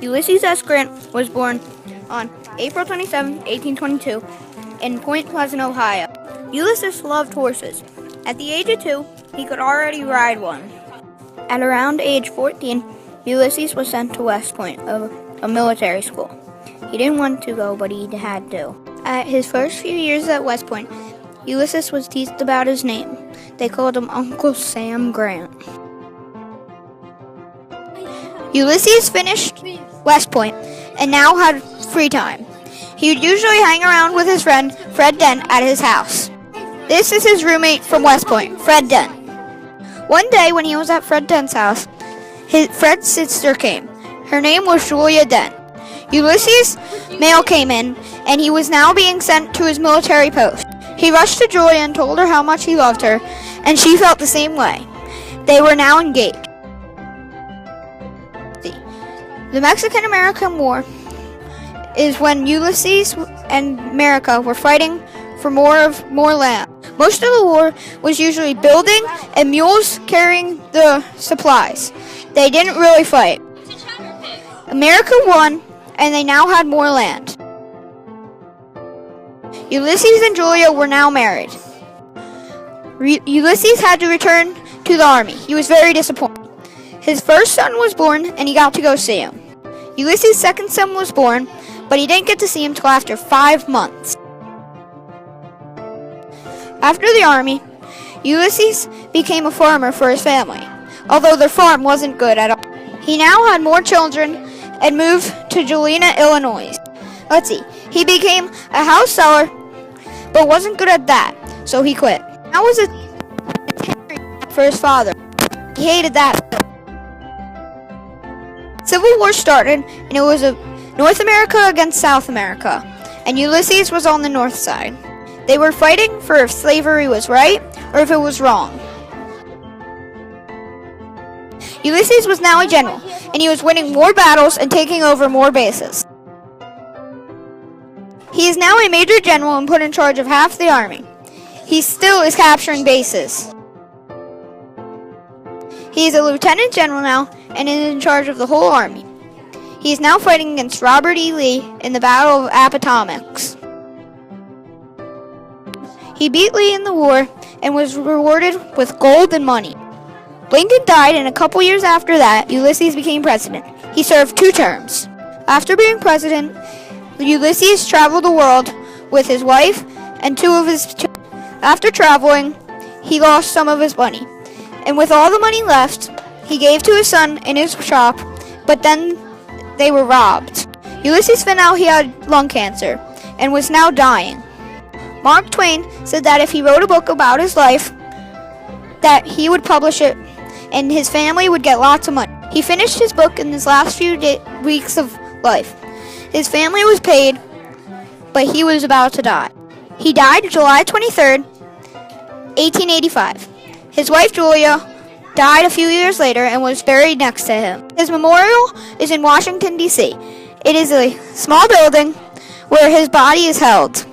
Ulysses S. Grant was born on April 27, 1822, in Point Pleasant, Ohio. Ulysses loved horses. At the age of 2, he could already ride one. At around age 14, Ulysses was sent to West Point, a military school. He didn't want to go, but he had to. At his first few years at West Point, Ulysses was teased about his name. They called him Uncle Sam Grant. Ulysses finished West Point and now had free time. He would usually hang around with his friend Fred Dent at his house. This is his roommate from West Point, Fred Dent. One day when he was at Fred Dent's house, Fred's sister came. Her name was Julia Dent. Ulysses' mail came in, and he was now being sent to his military post. He rushed to Julia and told her how much he loved her, and she felt the same way. They were now engaged. The Mexican-American War is when Ulysses and America were fighting for more land. Most of the war was usually building and mules carrying the supplies. They didn't really fight. America won, and they now had more land. Ulysses and Julia were now married. Ulysses had to return to the army. He was very disappointed. His first son was born, and he got to go see him. Ulysses' second son was born, but he didn't get to see him till after 5 months. After the army, Ulysses became a farmer for his family, although their farm wasn't good at all. He now had more children and moved to Galena, Illinois. He became a house seller, but wasn't good at that, so he quit. That was a for his father. He hated that. Civil War started, and it was North America against South America, and Ulysses was on the north side. They were fighting for if slavery was right or if it was wrong. Ulysses was now a general, and he was winning more battles and taking over more bases. He is now a major general and put in charge of half the army. He still is capturing bases. He is a lieutenant general now and is in charge of the whole army. He is now fighting against Robert E. Lee in the Battle of Appomattox. He beat Lee in the war and was rewarded with gold and money. Lincoln died, and a couple years after that, Ulysses became president. He served 2 terms. After being president, Ulysses traveled the world with his wife and 2 of his children. After traveling, he lost some of his money, and with all the money left, he gave to his son in his shop, but then they were robbed. Ulysses found out he had lung cancer and was now dying. Mark Twain said that if he wrote a book about his life, that he would publish it and his family would get lots of money. He finished his book in his last few weeks of life. His family was paid, but he was about to die. He died July 23rd, 1885. His wife Julia died a few years later and was buried next to him. His memorial is in Washington, D.C. It is a small building where his body is held.